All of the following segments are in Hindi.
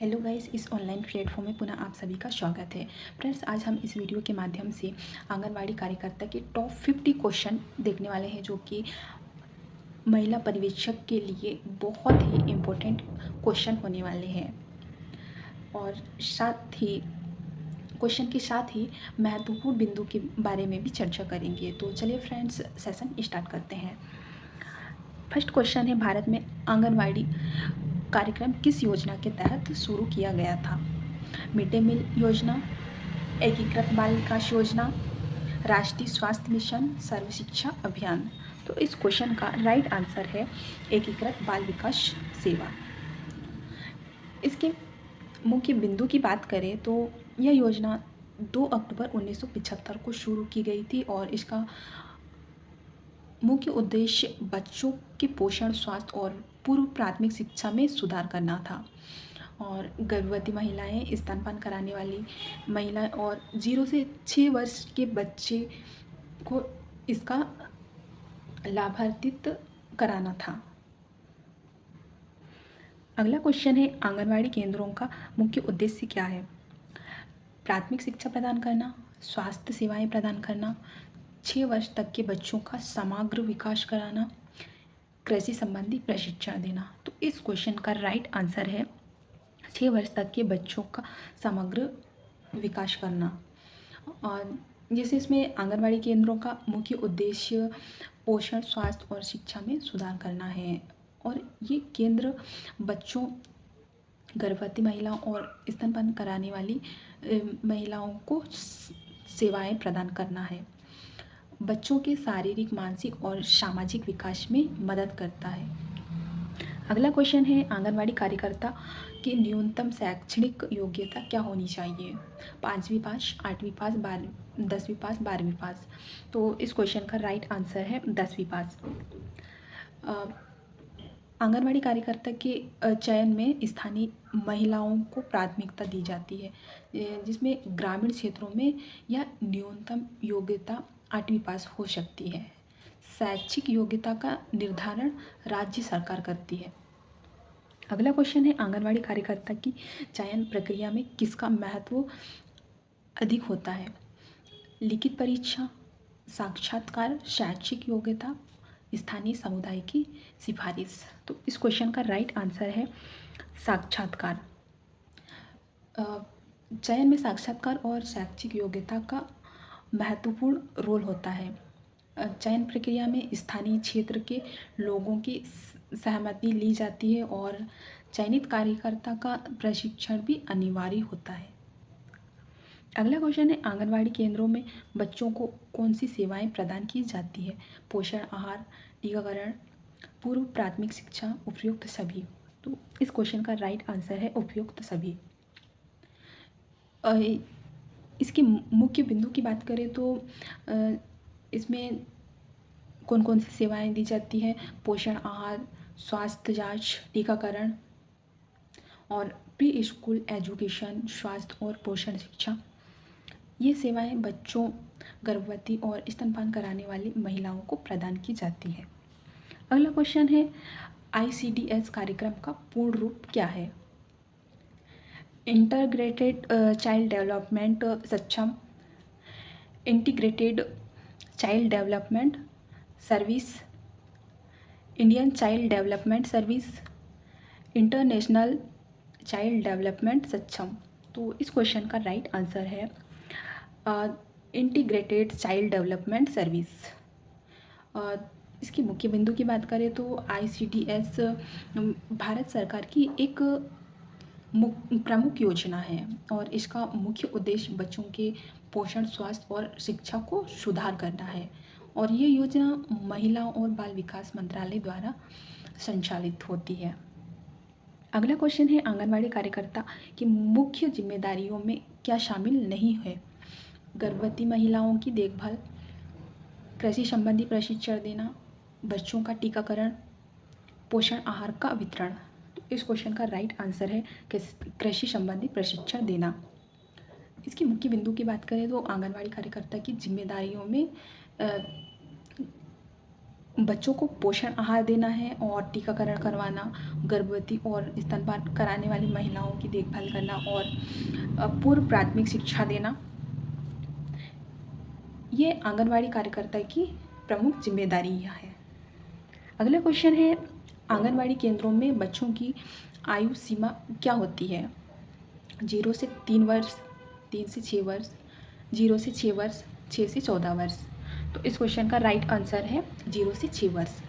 हेलो गाइस, इस ऑनलाइन प्लेटफॉर्म में पुनः आप सभी का स्वागत है। फ्रेंड्स, आज हम इस वीडियो के माध्यम से आंगनवाड़ी कार्यकर्ता के टॉप 50 क्वेश्चन देखने वाले हैं, जो कि महिला पर्यवेक्षक के लिए बहुत ही इम्पोर्टेंट क्वेश्चन होने वाले हैं। और साथ ही क्वेश्चन के साथ ही महत्वपूर्ण बिंदु के बारे में भी चर्चा करेंगे। तो चलिए फ्रेंड्स, सेशन स्टार्ट करते हैं। फर्स्ट क्वेश्चन है, भारत में आंगनवाड़ी कार्यक्रम किस योजना के तहत शुरू किया गया था? मिड डे मील योजना, एकीकृत बाल विकास योजना, राष्ट्रीय स्वास्थ्य मिशन, सर्व शिक्षा अभियान। तो इस क्वेश्चन का राइट आंसर है एकीकृत बाल विकास सेवा। इसके मुख्य बिंदु की बात करें तो यह योजना 2 अक्टूबर 1975 को शुरू की गई थी और इसका मुख्य उद्देश्य बच्चों के पोषण, स्वास्थ्य और पूर्व प्राथमिक शिक्षा में सुधार करना था। और गर्भवती महिलाएं, स्तनपान कराने वाली महिला और 0 से 6 वर्ष के बच्चे को इसका लाभान्वित कराना था। अगला क्वेश्चन है, आंगनवाड़ी केंद्रों का मुख्य उद्देश्य क्या है? प्राथमिक शिक्षा प्रदान करना, स्वास्थ्य सेवाएं प्रदान करना, 6 वर्ष तक के बच्चों का समग्र विकास कराना, कृषि संबंधी प्रशिक्षण देना। तो इस क्वेश्चन का राइट आंसर है 6 वर्ष तक के बच्चों का समग्र विकास करना। और जैसे इसमें आंगनवाड़ी केंद्रों का मुख्य उद्देश्य पोषण, स्वास्थ्य और शिक्षा में सुधार करना है। और ये केंद्र बच्चों, गर्भवती महिलाओं और स्तनपान कराने वाली महिलाओं को सेवाएं प्रदान करना है। बच्चों के शारीरिक, मानसिक और सामाजिक विकास में मदद करता है। अगला क्वेश्चन है, आंगनवाड़ी कार्यकर्ता की न्यूनतम शैक्षणिक योग्यता क्या होनी चाहिए? 5वीं पास, 8वीं पास, 10वीं पास, 12वीं पास। तो इस क्वेश्चन का राइट आंसर है 10वीं पास। आंगनवाड़ी कार्यकर्ता के चयन में स्थानीय महिलाओं को प्राथमिकता दी जाती है, जिसमें ग्रामीण क्षेत्रों में यह न्यूनतम योग्यता 8वीं पास हो सकती है। शैक्षिक योग्यता का निर्धारण राज्य सरकार करती है। अगला क्वेश्चन है, आंगनवाड़ी कार्यकर्ता की चयन प्रक्रिया में किसका महत्व अधिक होता है? लिखित परीक्षा, साक्षात्कार, शैक्षिक योग्यता, स्थानीय समुदाय की सिफारिश। तो इस क्वेश्चन का राइट आंसर है साक्षात्कार। चयन में साक्षात्कार और शैक्षिक योग्यता का महत्वपूर्ण रोल होता है। चयन प्रक्रिया में स्थानीय क्षेत्र के लोगों की सहमति ली जाती है और चयनित कार्यकर्ता का प्रशिक्षण भी अनिवार्य होता है। अगला क्वेश्चन है, आंगनवाड़ी केंद्रों में बच्चों को कौन सी सेवाएं प्रदान की जाती है? पोषण आहार, टीकाकरण, पूर्व प्राथमिक शिक्षा, उपयुक्त सभी। तो इस क्वेश्चन का राइट आंसर है उपयुक्त सभी। इसके मुख्य बिंदु की बात करें तो इसमें कौन कौन सी सेवाएं दी जाती हैं? पोषण आहार, स्वास्थ्य जांच, टीकाकरण और प्री स्कूल एजुकेशन, स्वास्थ्य और पोषण शिक्षा। ये सेवाएं बच्चों, गर्भवती और स्तनपान कराने वाली महिलाओं को प्रदान की जाती है। अगला क्वेश्चन है, ICDS कार्यक्रम का पूर्ण रूप क्या है? इंटीग्रेटेड चाइल्ड डेवलपमेंट सक्षम, integrated child development service, Indian child development service, international child development सक्षम। तो इस क्वेश्चन का राइट आंसर है इंटीग्रेटेड चाइल्ड डेवलपमेंट सर्विस। इसकी मुख्य बिंदु की बात करें तो ICDS भारत सरकार की एक प्रमुख योजना है और इसका मुख्य उद्देश्य बच्चों के पोषण, स्वास्थ्य और शिक्षा को सुधार करना है। और ये योजना महिला और बाल विकास मंत्रालय द्वारा संचालित होती है। अगला क्वेश्चन है, आंगनवाड़ी कार्यकर्ता की मुख्य जिम्मेदारियों में क्या शामिल नहीं है? गर्भवती महिलाओं की देखभाल, कृषि संबंधी प्रशिक्षण देना, बच्चों का टीकाकरण, पोषण आहार का वितरण। तो इस क्वेश्चन का राइट आंसर है कृषि संबंधी प्रशिक्षण देना। इसकी मुख्य बिंदु की बात करें तो आंगनवाड़ी कार्यकर्ता की जिम्मेदारियों में बच्चों को पोषण आहार देना है और टीकाकरण करवाना, गर्भवती और स्तनपान कराने वाली महिलाओं की देखभाल करना और पूर्व प्राथमिक शिक्षा देना, ये आंगनवाड़ी कार्यकर्ता की प्रमुख जिम्मेदारियां हैं। अगला क्वेश्चन है, आंगनवाड़ी केंद्रों में बच्चों की आयु सीमा क्या होती है? 0 से 3 वर्ष, 3 से 6 वर्ष, 0 से 6 वर्ष, 6 से 14 वर्ष। तो इस क्वेश्चन का राइट आंसर है 0 से 6 वर्ष।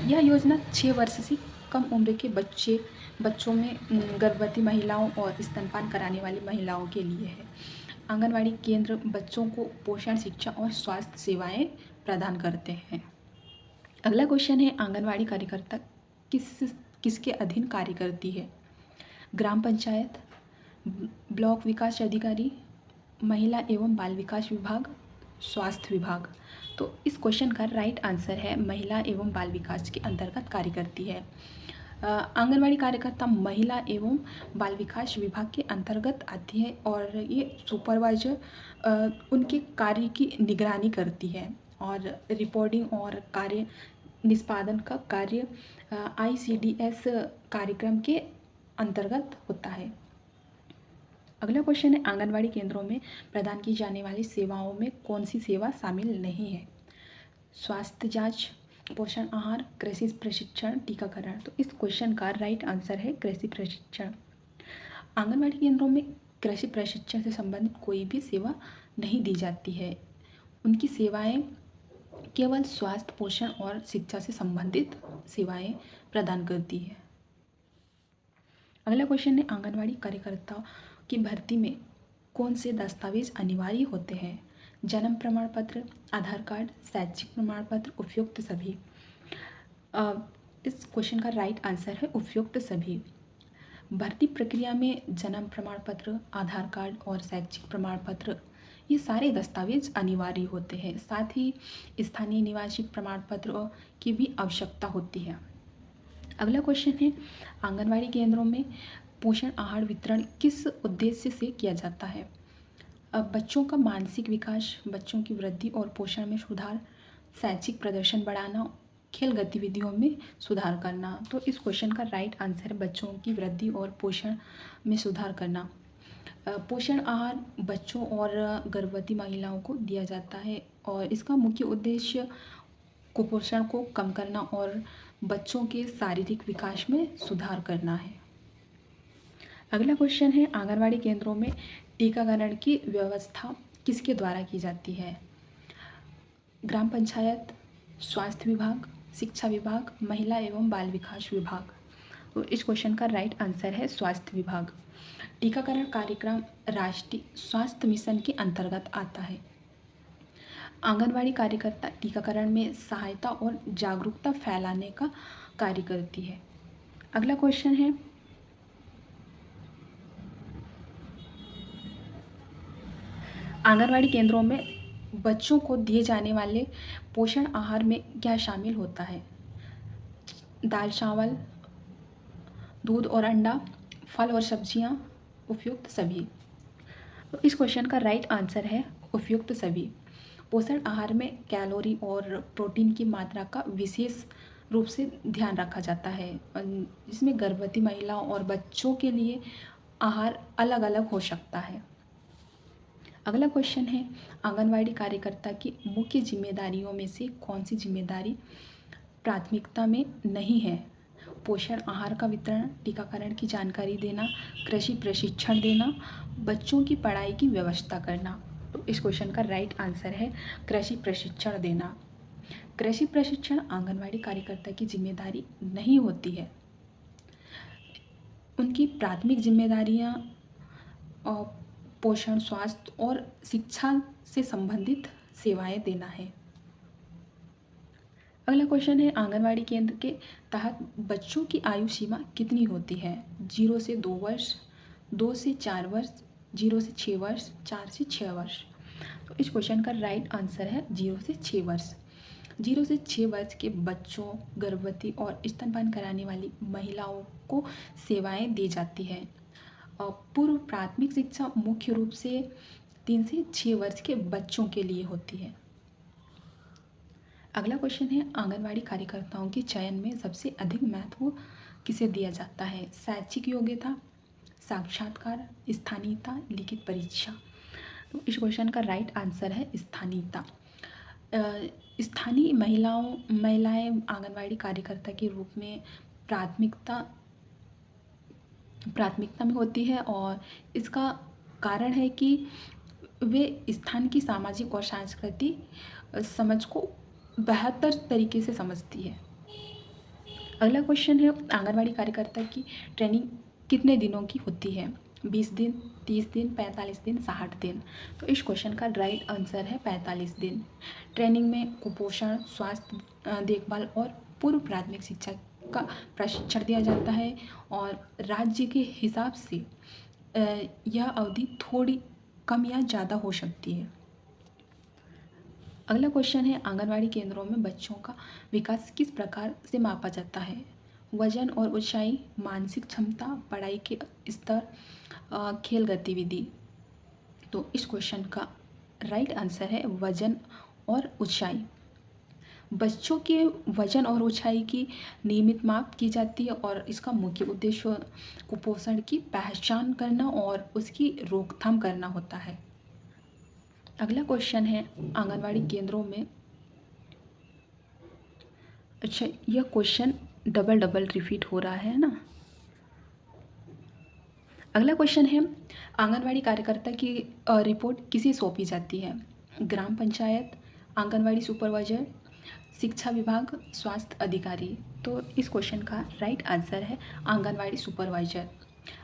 यह योजना 6 वर्ष से कम उम्र के बच्चों में गर्भवती महिलाओं और स्तनपान कराने वाली महिलाओं के लिए है। आंगनवाड़ी केंद्र बच्चों को पोषण, शिक्षा और स्वास्थ्य सेवाएं प्रदान करते हैं। अगला क्वेश्चन है, आंगनवाड़ी कार्यकर्ता किसके अधीन कार्य करती है? ग्राम पंचायत, ब्लॉक विकास अधिकारी, महिला एवं बाल विकास विभाग, स्वास्थ्य विभाग। तो इस क्वेश्चन का राइट आंसर है महिला एवं बाल विकास के अंतर्गत कार्य करती है। आंगनवाड़ी कार्यकर्ता महिला एवं बाल विकास विभाग के अंतर्गत आती है और ये सुपरवाइजर उनके कार्य की निगरानी करती है और रिपोर्टिंग और कार्य निष्पादन का कार्य ICDS कार्यक्रम के अंतर्गत होता है। अगला क्वेश्चन है, आंगनवाड़ी केंद्रों में प्रदान की जाने वाली सेवाओं में कौन सी सेवा शामिल नहीं है? स्वास्थ्य जांच, पोषण आहार, कृषि प्रशिक्षण, टीकाकरण। तो इस क्वेश्चन का राइट आंसर है कृषि प्रशिक्षण। आंगनवाड़ी केंद्रों में कृषि प्रशिक्षण से संबंधित कोई भी सेवा नहीं दी जाती है। उनकी सेवाएं केवल स्वास्थ्य, पोषण और शिक्षा से संबंधित सेवाएं प्रदान करती है। अगला क्वेश्चन है, आंगनवाड़ी कार्यकर्ता की भर्ती में कौन से दस्तावेज अनिवार्य होते हैं? जन्म प्रमाण पत्र, आधार कार्ड, शैक्षिक प्रमाण पत्र, उपयुक्त सभी। इस क्वेश्चन का राइट आंसर है उपयुक्त सभी। भर्ती प्रक्रिया में जन्म प्रमाण पत्र, आधार कार्ड और शैक्षिक प्रमाण पत्र ये सारे दस्तावेज अनिवार्य होते हैं। साथ ही स्थानीय निवासी प्रमाण पत्र की भी आवश्यकता होती है। अगला क्वेश्चन है, आंगनवाड़ी केंद्रों में पोषण आहार वितरण किस उद्देश्य से किया जाता है? बच्चों का मानसिक विकास, बच्चों की वृद्धि और पोषण में सुधार, शैक्षिक प्रदर्शन बढ़ाना, खेल गतिविधियों में सुधार करना। तो इस क्वेश्चन का राइट आंसर है बच्चों की वृद्धि और पोषण में सुधार करना। पोषण आहार बच्चों और गर्भवती महिलाओं को दिया जाता है और इसका मुख्य उद्देश्य कुपोषण को कम करना और बच्चों के शारीरिक विकास में सुधार करना है। अगला क्वेश्चन है, आंगनवाड़ी केंद्रों में टीकाकरण की व्यवस्था किसके द्वारा की जाती है? ग्राम पंचायत, स्वास्थ्य विभाग, शिक्षा विभाग, महिला एवं बाल विकास विभाग। तो इस क्वेश्चन का राइट आंसर है स्वास्थ्य विभाग। टीकाकरण कार्यक्रम राष्ट्रीय स्वास्थ्य मिशन के अंतर्गत आता है। आंगनवाड़ी कार्यकर्ता टीकाकरण में सहायता और जागरूकता फैलाने का कार्य करती है। अगला क्वेश्चन है, आंगनवाड़ी केंद्रों में बच्चों को दिए जाने वाले पोषण आहार में क्या शामिल होता है? दाल, चावल, दूध और अंडा, फल और सब्जियां, उपयुक्त सभी। तो इस क्वेश्चन का राइट आंसर है उपयुक्त सभी। पोषण आहार में कैलोरी और प्रोटीन की मात्रा का विशेष रूप से ध्यान रखा जाता है, जिसमें गर्भवती महिलाओं और बच्चों के लिए आहार अलग अलग हो सकता है। अगला क्वेश्चन है, आंगनवाड़ी कार्यकर्ता की मुख्य जिम्मेदारियों में से कौन सी जिम्मेदारी प्राथमिकता में नहीं है? पोषण आहार का वितरण, टीकाकरण की जानकारी देना, कृषि प्रशिक्षण देना, बच्चों की पढ़ाई की व्यवस्था करना। तो इस क्वेश्चन का राइट आंसर है कृषि प्रशिक्षण देना। कृषि प्रशिक्षण आंगनवाड़ी कार्यकर्ता की जिम्मेदारी नहीं होती है। उनकी प्राथमिक जिम्मेदारियां पोषण, स्वास्थ्य और शिक्षा से संबंधित सेवाएं देना है। अगला क्वेश्चन है, आंगनवाड़ी केंद्र के तहत बच्चों की आयु सीमा कितनी होती है? 0 से 2 वर्ष, 2 से 4 वर्ष, 0 से 6 वर्ष, 4 से 6 वर्ष। तो इस क्वेश्चन का राइट आंसर है 0 से 6 वर्ष। 0 से 6 वर्ष के बच्चों, गर्भवती और स्तनपान कराने वाली महिलाओं को सेवाएं दी जाती है। पूर्व प्राथमिक शिक्षा मुख्य रूप से 3 से 6 वर्ष के बच्चों के लिए होती है। अगला क्वेश्चन है, आंगनवाड़ी कार्यकर्ताओं के चयन में सबसे अधिक महत्व किसे दिया जाता है? शैक्षिक योग्यता, साक्षात्कार, स्थानीयता, लिखित परीक्षा। तो इस क्वेश्चन का राइट आंसर है स्थानीयता। स्थानीय महिलाएं आंगनवाड़ी कार्यकर्ता के रूप में प्राथमिकता में होती है, और इसका कारण है कि वे स्थान की सामाजिक और सांस्कृतिक समझ को बेहतर तरीके से समझती है। अगला क्वेश्चन है, आंगनवाड़ी कार्यकर्ता की ट्रेनिंग कितने दिनों की होती है? 20 दिन, 30 दिन, 45 दिन, 60 दिन। तो इस क्वेश्चन का राइट आंसर है 45 दिन। ट्रेनिंग में कुपोषण, स्वास्थ्य देखभाल और पूर्व प्राथमिक शिक्षा का प्रशिक्षण दिया जाता है, और राज्य के हिसाब से यह अवधि थोड़ी कम या ज़्यादा हो सकती है। अगला क्वेश्चन है, आंगनवाड़ी केंद्रों में बच्चों का विकास किस प्रकार से मापा जाता है? वजन और ऊंचाई, मानसिक क्षमता, पढ़ाई के स्तर, खेल गतिविधि। तो इस क्वेश्चन का राइट आंसर है वजन और ऊंचाई। बच्चों के वजन और ऊंचाई की नियमित माप की जाती है, और इसका मुख्य उद्देश्य कुपोषण की पहचान करना और उसकी रोकथाम करना होता है। अगला क्वेश्चन है, आंगनवाड़ी केंद्रों में, अच्छा यह क्वेश्चन डबल रिपीट हो रहा है ना। अगला क्वेश्चन है, आंगनवाड़ी कार्यकर्ता की रिपोर्ट किसे सौंपी जाती है? ग्राम पंचायत, आंगनवाड़ी सुपरवाइजर, शिक्षा विभाग, स्वास्थ्य अधिकारी। तो इस क्वेश्चन का राइट आंसर है आंगनवाड़ी सुपरवाइजर।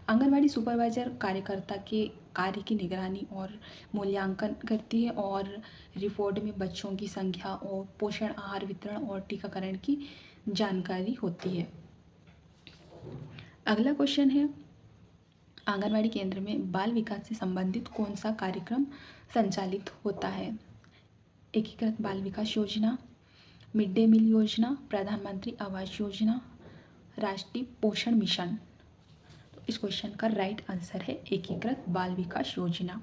आंगनवाड़ी सुपरवाइजर कार्यकर्ता के कार्य की निगरानी और मूल्यांकन करती है, और रिपोर्ट में बच्चों की संख्या और पोषण आहार वितरण और टीकाकरण की जानकारी होती है। अगला क्वेश्चन है, आंगनवाड़ी केंद्र में बाल विकास से संबंधित कौन सा कार्यक्रम संचालित होता है? एकीकृत बाल विकास योजना, मिड डे मील योजना, प्रधानमंत्री आवास योजना, राष्ट्रीय पोषण मिशन। तो इस क्वेश्चन का राइट आंसर है एकीकृत बाल विकास योजना।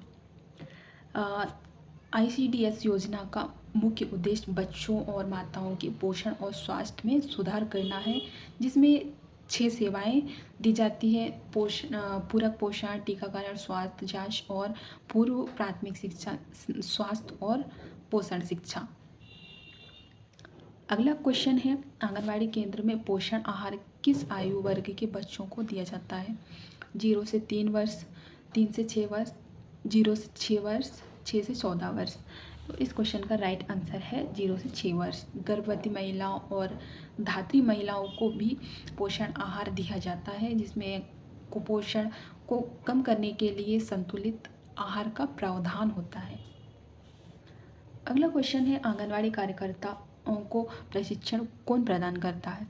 ICDS योजना का मुख्य उद्देश्य बच्चों और माताओं के पोषण और स्वास्थ्य में सुधार करना है, जिसमें 6 सेवाएं दी जाती है: पूरक पोषण, टीकाकरण, स्वास्थ्य जांच और पूर्व प्राथमिक शिक्षा, स्वास्थ्य और पोषण शिक्षा। अगला क्वेश्चन है, आंगनवाड़ी केंद्र में पोषण आहार किस आयु वर्ग के बच्चों को दिया जाता है? 0 से 3 वर्ष, 3 से 6 वर्ष, 0 से 6 वर्ष, 6 से 14 वर्ष। तो इस क्वेश्चन का राइट आंसर है 0 से 6 वर्ष। गर्भवती महिलाओं और धात्री महिलाओं को भी पोषण आहार दिया जाता है, जिसमें कुपोषण को कम करने के लिए संतुलित आहार का प्रावधान होता है। अगला क्वेश्चन है, आंगनवाड़ी कार्यकर्ताओं को प्रशिक्षण कौन प्रदान करता है?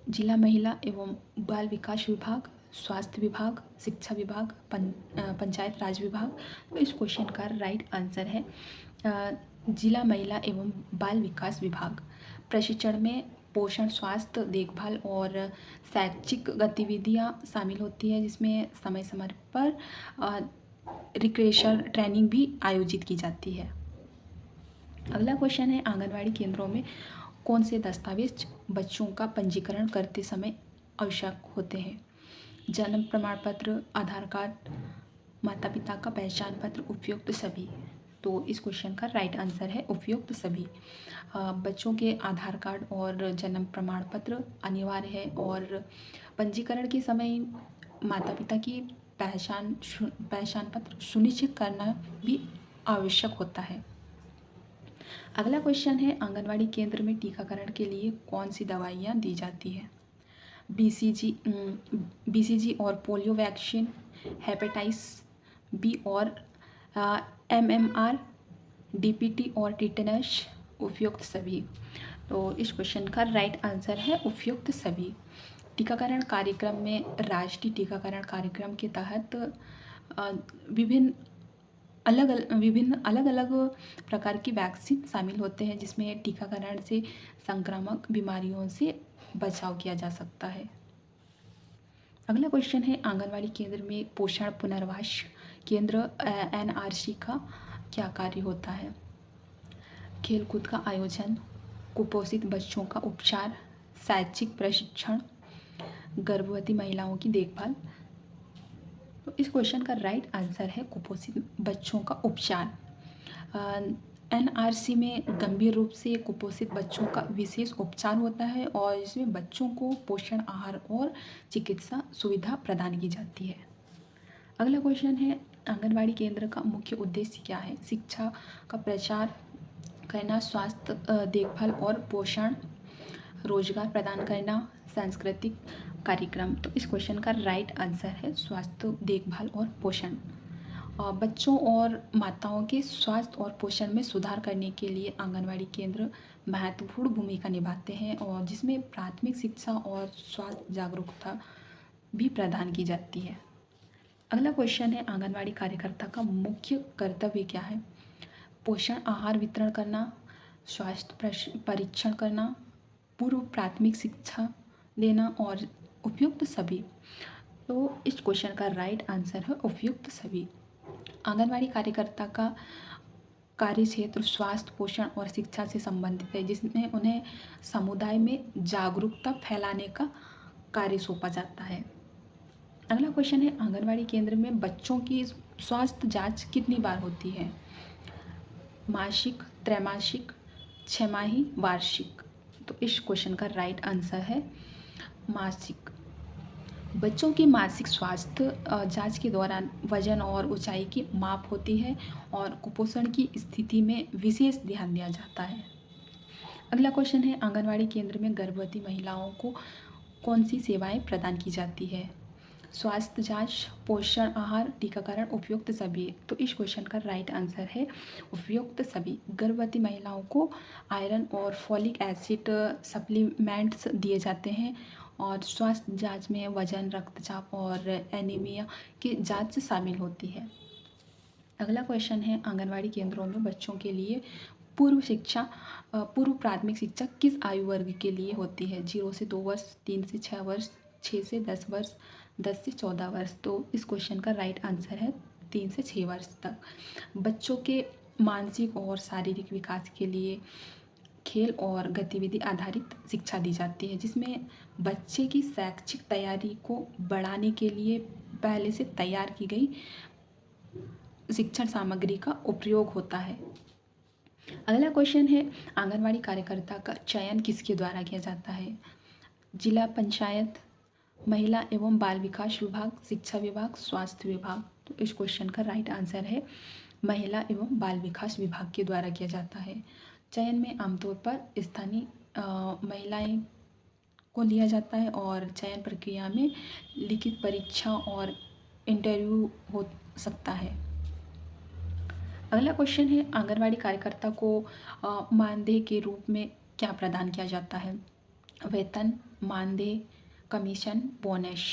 जिला महिला एवं बाल विकास विभाग, स्वास्थ्य विभाग, शिक्षा विभाग, पंचायत राज विभाग। तो इस क्वेश्चन का राइट आंसर है जिला महिला एवं बाल विकास विभाग। प्रशिक्षण में पोषण, स्वास्थ्य देखभाल और शैक्षिक गतिविधियां शामिल होती है, जिसमें समय समय पर रिक्रिएशन ट्रेनिंग भी आयोजित की जाती है। अगला क्वेश्चन है, आंगनवाड़ी केंद्रों में कौन से दस्तावेज बच्चों का पंजीकरण करते समय आवश्यक होते हैं? जन्म प्रमाण पत्र, आधार कार्ड, माता पिता का पहचान पत्र, उपयुक्त सभी। तो इस क्वेश्चन का राइट आंसर है उपयुक्त सभी। बच्चों के आधार कार्ड और जन्म प्रमाण पत्र अनिवार्य है, और पंजीकरण के समय माता पिता की पहचान पत्र सुनिश्चित करना भी आवश्यक होता है। अगला क्वेश्चन है, आंगनवाड़ी केंद्र में टीकाकरण के लिए कौन सी दवाइयाँ दी जाती है? BCG और पोलियो वैक्सीन, हेपेटाइटिस बी और MMR, DPT और टिटेनस, उपयुक्त सभी। तो इस क्वेश्चन का राइट आंसर है उपयुक्त सभी। टीकाकरण कार्यक्रम में राष्ट्रीय टीकाकरण कार्यक्रम के तहत विभिन्न अलग अलग प्रकार की वैक्सीन शामिल होते हैं, जिसमें टीकाकरण से संक्रामक बीमारियों से बचाव किया जा सकता है। अगला क्वेश्चन है, आंगनवाड़ी केंद्र में पोषण पुनर्वास केंद्र NRC का क्या कार्य होता है? खेलकूद का आयोजन, कुपोषित बच्चों का उपचार, शैक्षिक प्रशिक्षण, गर्भवती महिलाओं की देखभाल। तो इस क्वेश्चन का राइट आंसर है कुपोषित बच्चों का उपचार। एनआरसी में गंभीर रूप से कुपोषित बच्चों का विशेष उपचार होता है और इसमें बच्चों को पोषण आहार और चिकित्सा सुविधा प्रदान की जाती है। अगला क्वेश्चन है आंगनवाड़ी केंद्र का मुख्य उद्देश्य क्या है? शिक्षा का प्रचार करना, स्वास्थ्य देखभाल और पोषण, रोजगार प्रदान करना, सांस्कृतिक कार्यक्रम। तो इस क्वेश्चन का राइट आंसर है स्वास्थ्य देखभाल और पोषण। बच्चों और माताओं के स्वास्थ्य और पोषण में सुधार करने के लिए आंगनवाड़ी केंद्र महत्वपूर्ण भूमिका निभाते हैं और जिसमें प्राथमिक शिक्षा और स्वास्थ्य जागरूकता भी प्रदान की जाती है। अगला क्वेश्चन है आंगनवाड़ी कार्यकर्ता का मुख्य कर्तव्य क्या है? पोषण आहार वितरण करना, स्वास्थ्य परीक्षण करना, पूर्व प्राथमिक शिक्षा देना और उपयुक्त सभी। तो इस क्वेश्चन का राइट आंसर है उपयुक्त सभी। आंगनवाड़ी कार्यकर्ता का कार्य क्षेत्र स्वास्थ्य, पोषण और शिक्षा से संबंधित है, जिसमें उन्हें समुदाय में जागरूकता फैलाने का कार्य सौंपा जाता है। अगला क्वेश्चन है आंगनवाड़ी केंद्र में बच्चों की स्वास्थ्य जांच कितनी बार होती है? मासिक, त्रैमासिक, छमाही, वार्षिक। तो इस क्वेश्चन का राइट आंसर है मासिक। बच्चों की मासिक स्वास्थ्य जांच के दौरान वजन और ऊंचाई की माप होती है और कुपोषण की स्थिति में विशेष ध्यान दिया जाता है। अगला क्वेश्चन है आंगनवाड़ी केंद्र में गर्भवती महिलाओं को कौन सी सेवाएं प्रदान की जाती है? स्वास्थ्य जांच, पोषण आहार, टीकाकरण, उपयुक्त सभी। तो इस क्वेश्चन का राइट आंसर है उपयुक्त सभी। गर्भवती महिलाओं को आयरन और फॉलिक एसिड सप्लीमेंट्स दिए जाते हैं और स्वास्थ्य जांच में वजन, रक्तचाप और एनीमिया की जांच शामिल होती है। अगला क्वेश्चन है आंगनवाड़ी केंद्रों में बच्चों के लिए पूर्व प्राथमिक शिक्षा किस आयु वर्ग के लिए होती है? 0 से 2 वर्ष, 3 से 6 वर्ष, 6 से 10 वर्ष, 10 से 14 वर्ष। तो इस क्वेश्चन का राइट आंसर है 3 से 6 वर्ष तक। बच्चों के मानसिक और शारीरिक विकास के लिए खेल और गतिविधि आधारित शिक्षा दी जाती है, जिसमें बच्चे की शैक्षिक तैयारी को बढ़ाने के लिए पहले से तैयार की गई शिक्षण सामग्री का उपयोग होता है। अगला क्वेश्चन है आंगनवाड़ी कार्यकर्ता का चयन किसके द्वारा किया जाता है? जिला पंचायत, महिला एवं बाल विकास विभाग, शिक्षा विभाग, स्वास्थ्य विभाग। तो इस क्वेश्चन का राइट आंसर है महिला एवं बाल विकास विभाग के द्वारा किया जाता है। चयन में आमतौर पर स्थानीय महिलाएं को लिया जाता है और चयन प्रक्रिया में लिखित परीक्षा और इंटरव्यू हो सकता है। अगला क्वेश्चन है आंगनवाड़ी कार्यकर्ता को मानदेय के रूप में क्या प्रदान किया जाता है? वेतन, मानदेय, कमीशन, बोनस।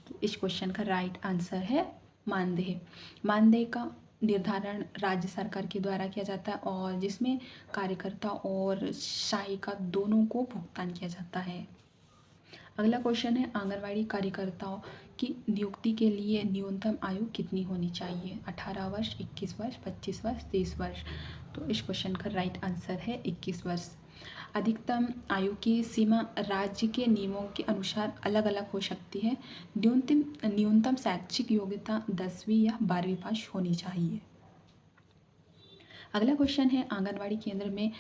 तो इस क्वेश्चन का राइट आंसर है मानदेय। मानदेय का निर्धारण राज्य सरकार के द्वारा किया जाता है और जिसमें कार्यकर्ता और सहायिका दोनों को भुगतान किया जाता है। अगला क्वेश्चन है आंगनवाड़ी कार्यकर्ताओं की नियुक्ति के लिए न्यूनतम आयु कितनी होनी चाहिए? 18 वर्ष, 21 वर्ष, 25 वर्ष, 30 वर्ष। तो इस क्वेश्चन का राइट आंसर है 21 वर्ष। अधिकतम आयु की सीमा राज्य के नियमों के अनुसार अलग अलग हो सकती है। न्यूनतम शैक्षिक योग्यता 10वीं या 12वीं पास होनी चाहिए। अगला क्वेश्चन है आंगनवाड़ी केंद्र में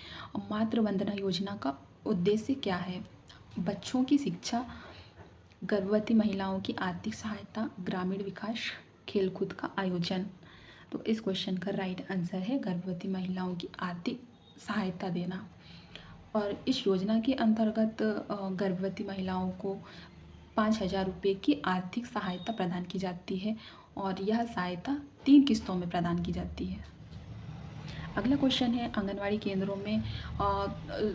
मातृ वंदना योजना का उद्देश्य क्या है? बच्चों की शिक्षा, गर्भवती महिलाओं की आर्थिक सहायता, ग्रामीण विकास, खेलकूद का आयोजन। तो इस क्वेश्चन का राइट आंसर है गर्भवती महिलाओं की आर्थिक सहायता देना। और इस योजना के अंतर्गत गर्भवती महिलाओं को 5,000 रुपये की आर्थिक सहायता प्रदान की जाती है और यह सहायता 3 किस्तों में प्रदान की जाती है। अगला क्वेश्चन है आंगनवाड़ी केंद्रों में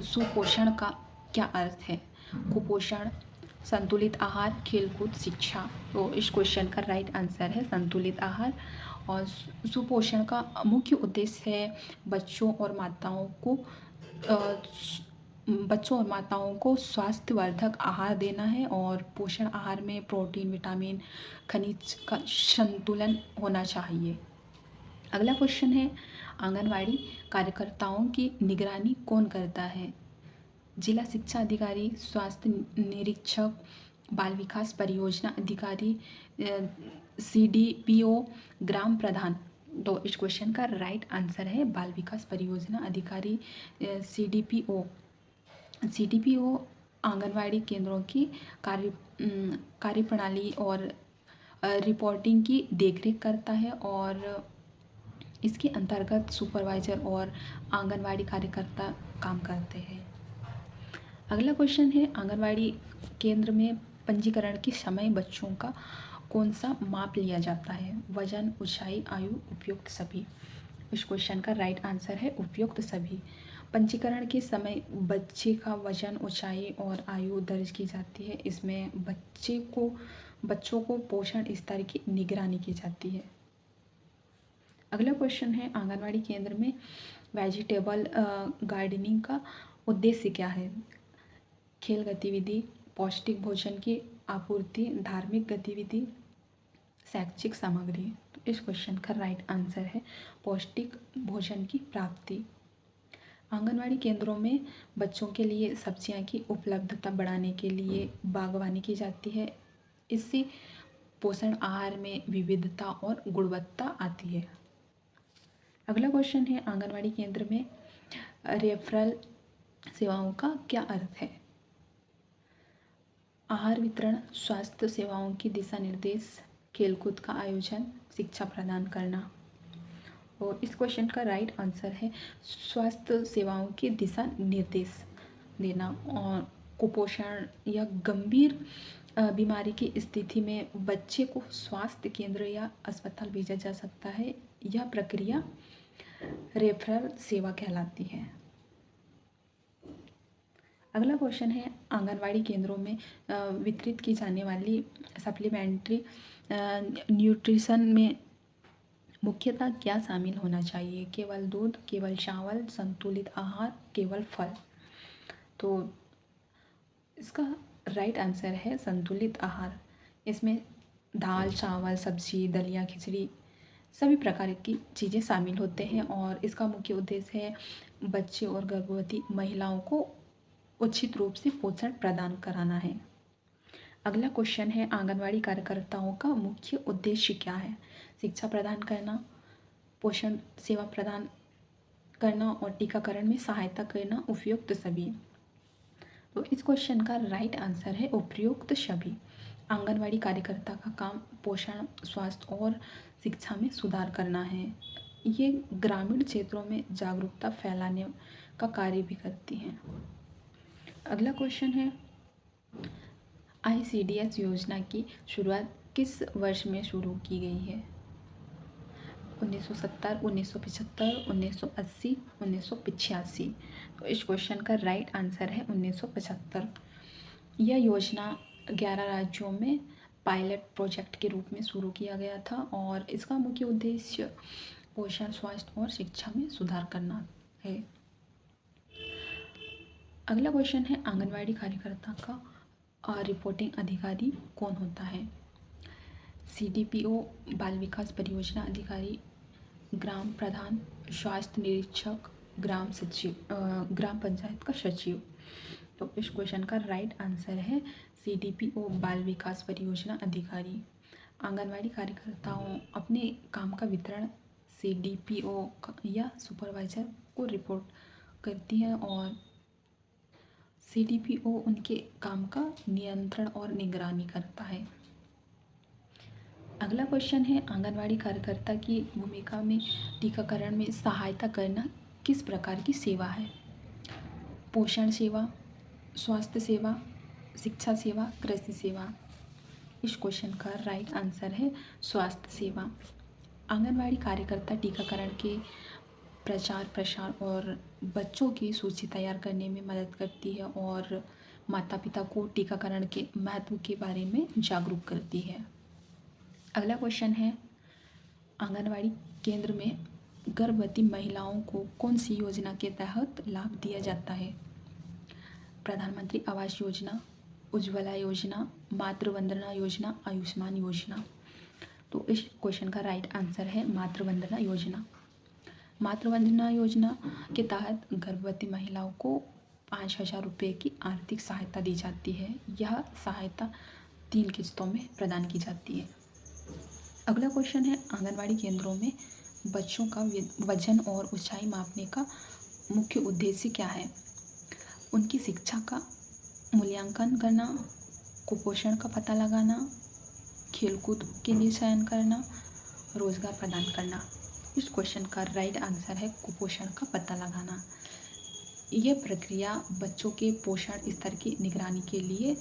सुपोषण का क्या अर्थ है? कुपोषण, संतुलित आहार, खेलकूद, शिक्षा। तो इस क्वेश्चन का राइट आंसर है संतुलित आहार। और सुपोषण का मुख्य उद्देश्य है बच्चों और माताओं को स्वास्थ्यवर्धक आहार देना है और पोषण आहार में प्रोटीन, विटामिन, खनिज का संतुलन होना चाहिए। अगला क्वेश्चन है आंगनवाड़ी कार्यकर्ताओं की निगरानी कौन करता है? जिला शिक्षा अधिकारी, स्वास्थ्य निरीक्षक, बाल विकास परियोजना अधिकारी, CDPO, ग्राम प्रधान। तो इस क्वेश्चन का राइट आंसर है बाल विकास परियोजना अधिकारी, CDPO। CDPO आंगनवाड़ी केंद्रों की कार्यप्रणाली और रिपोर्टिंग की देखरेख करता है और इसके अंतर्गत सुपरवाइजर और आंगनवाड़ी कार्यकर्ता काम करते हैं। अगला क्वेश्चन है, आंगनवाड़ी केंद्र में पंजीकरण के समय बच्चों का कौन सा माप लिया जाता है? वजन, ऊंचाई, आयु, उपयुक्त सभी। इस क्वेश्चन का राइट आंसर है उपयुक्त सभी। पंजीकरण के समय बच्चे का वजन, ऊंचाई और आयु दर्ज की जाती है। इसमें बच्चों को पोषण स्तर की निगरानी की जाती है। अगला क्वेश्चन है, आंगनवाड़ी केंद्र में वेजिटेबल गार्डनिंग का उद्देश्य क्या है? खेल गतिविधि, पौष्टिक भोजन की आपूर्ति, धार्मिक गतिविधि, शैक्षिक सामग्री। तो इस क्वेश्चन का राइट आंसर है पौष्टिक भोजन की प्राप्ति। आंगनवाड़ी केंद्रों में बच्चों के लिए सब्जियां की उपलब्धता बढ़ाने के लिए बागवानी की जाती है। इससे पोषण आहार में विविधता और गुणवत्ता आती है। अगला क्वेश्चन है, आंगनवाड़ी केंद्र में रेफरल सेवाओं का क्या अर्थ है? आहार वितरण, स्वास्थ्य सेवाओं की दिशा निर्देश, खेलकूद का आयोजन, शिक्षा प्रदान करना। और इस क्वेश्चन का राइट आंसर है स्वास्थ्य सेवाओं की दिशा निर्देश देना। और कुपोषण या गंभीर बीमारी की स्थिति में बच्चे को स्वास्थ्य केंद्र या अस्पताल भेजा जा सकता है। यह प्रक्रिया रेफरल सेवा कहलाती है। अगला क्वेश्चन है, आंगनवाड़ी केंद्रों में वितरित की जाने वाली सप्लीमेंट्री न्यूट्रिशन में मुख्यतः क्या शामिल होना चाहिए? केवल दूध, केवल चावल, संतुलित आहार, केवल फल। तो इसका राइट आंसर है संतुलित आहार। इसमें दाल, चावल, सब्जी, दलिया, खिचड़ी सभी प्रकार की चीज़ें शामिल होते हैं और इसका मुख्य उद्देश्य है बच्चे और गर्भवती महिलाओं को उचित रूप से पोषण प्रदान कराना है। अगला क्वेश्चन है, आंगनवाड़ी कार्यकर्ताओं का मुख्य उद्देश्य क्या है? शिक्षा प्रदान करना, पोषण सेवा प्रदान करना और टीकाकरण में सहायता करना, उपयुक्त सभी। तो इस क्वेश्चन का राइट आंसर है उपयुक्त सभी। आंगनवाड़ी कार्यकर्ता का काम पोषण, स्वास्थ्य और शिक्षा में सुधार करना है। ये ग्रामीण क्षेत्रों में जागरूकता फैलाने का कार्य भी करती हैं। अगला क्वेश्चन है, ICDS योजना की शुरुआत किस वर्ष में शुरू की गई है? 1970, 1975, 1980, 1985। तो इस क्वेश्चन का राइट आंसर है 1975। यह योजना 11 राज्यों में पायलट प्रोजेक्ट के रूप में शुरू किया गया था और इसका मुख्य उद्देश्य पोषण, स्वास्थ्य और शिक्षा में सुधार करना है। अगला क्वेश्चन है, आंगनवाड़ी कार्यकर्ता का रिपोर्टिंग अधिकारी कौन होता है? CDPO, बाल विकास परियोजना अधिकारी, ग्राम प्रधान, स्वास्थ्य निरीक्षक, ग्राम पंचायत का सचिव। तो इस क्वेश्चन का राइट आंसर है CDPO, बाल विकास परियोजना अधिकारी। आंगनवाड़ी कार्यकर्ताओं अपने काम का वितरण CDPO या सुपरवाइजर को रिपोर्ट करती हैं और CDPO उनके काम का नियंत्रण और निगरानी करता है। अगला क्वेश्चन है, आंगनवाड़ी कार्यकर्ता की भूमिका में टीकाकरण में सहायता करना किस प्रकार की सेवा है? पोषण सेवा, स्वास्थ्य सेवा, शिक्षा सेवा, कृषि सेवा। इस क्वेश्चन का राइट आंसर है स्वास्थ्य सेवा। आंगनवाड़ी कार्यकर्ता टीकाकरण के प्रचार प्रसार और बच्चों की सूची तैयार करने में मदद करती है और माता पिता को टीकाकरण के महत्व के बारे में जागरूक करती है। अगला क्वेश्चन है, आंगनवाड़ी केंद्र में गर्भवती महिलाओं को कौन सी योजना के तहत लाभ दिया जाता है? प्रधानमंत्री आवास योजना, उज्ज्वला योजना, मातृ वंदना योजना, आयुष्मान योजना। तो इस क्वेश्चन का राइट आंसर है मातृ वंदना योजना। मातृ वंदना योजना के तहत गर्भवती महिलाओं को 5,000 रुपये की आर्थिक सहायता दी जाती है। यह सहायता 3 किस्तों में प्रदान की जाती है। अगला क्वेश्चन है, आंगनवाड़ी केंद्रों में बच्चों का वजन और ऊंचाई मापने का मुख्य उद्देश्य क्या है? उनकी शिक्षा का मूल्यांकन करना, कुपोषण का पता लगाना, खेलकूद के लिए चयन करना, रोजगार प्रदान करना। इस क्वेश्चन का राइट आंसर है कुपोषण का पता लगाना। यह प्रक्रिया बच्चों के पोषण स्तर की निगरानी के लिए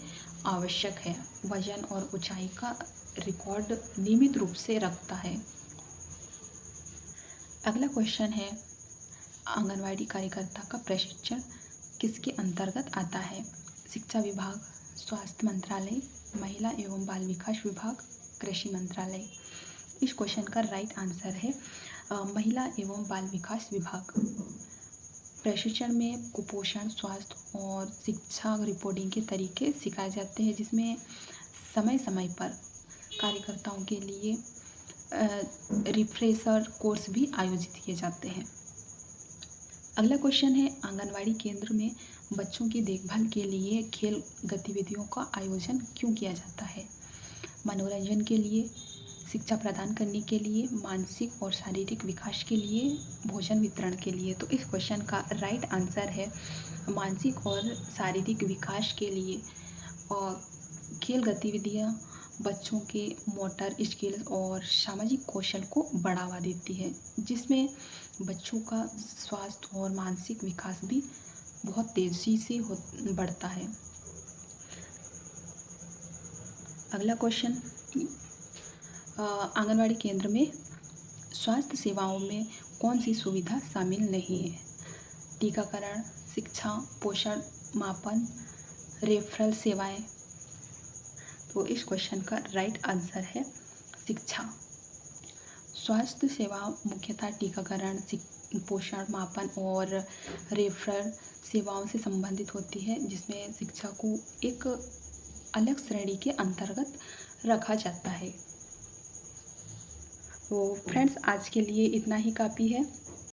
आवश्यक है। वजन और ऊंचाई का रिकॉर्ड नियमित रूप से रखता है। अगला क्वेश्चन है, आंगनवाड़ी कार्यकर्ता का प्रशिक्षण किसके अंतर्गत आता है? शिक्षा विभाग, स्वास्थ्य मंत्रालय, महिला एवं बाल विकास विभाग, कृषि मंत्रालय। इस क्वेश्चन का राइट आंसर है महिला एवं बाल विकास विभाग। प्रशिक्षण में कुपोषण, स्वास्थ्य और शिक्षा रिपोर्टिंग के तरीके सिखाए जाते हैं, जिसमें समय समय पर कार्यकर्ताओं के लिए रिफ्रेशर कोर्स भी आयोजित किए जाते हैं। अगला क्वेश्चन है, आंगनवाड़ी केंद्र में बच्चों की देखभाल के लिए खेल गतिविधियों का आयोजन क्यों किया जाता है? मनोरंजन के लिए, शिक्षा प्रदान करने के लिए, मानसिक और शारीरिक विकास के लिए, भोजन वितरण के लिए। तो इस क्वेश्चन का राइट आंसर है मानसिक और शारीरिक विकास के लिए। और खेल गतिविधियाँ बच्चों के मोटर स्किल्स और सामाजिक कौशल को बढ़ावा देती है, जिसमें बच्चों का स्वास्थ्य और मानसिक विकास भी बहुत तेज़ी से बढ़ता है। अगला क्वेश्चन, आंगनवाड़ी केंद्र में स्वास्थ्य सेवाओं में कौन सी सुविधा शामिल नहीं है? टीकाकरण, शिक्षा, पोषण मापन, रेफरल सेवाएं। तो इस क्वेश्चन का राइट आंसर है शिक्षा। स्वास्थ्य सेवा मुख्यतः टीकाकरण, पोषण मापन और रेफरल सेवाओं से संबंधित होती है, जिसमें शिक्षा को एक अलग श्रेणी के अंतर्गत रखा जाता है। तो फ्रेंड्स, आज के लिए इतना ही काफ़ी है।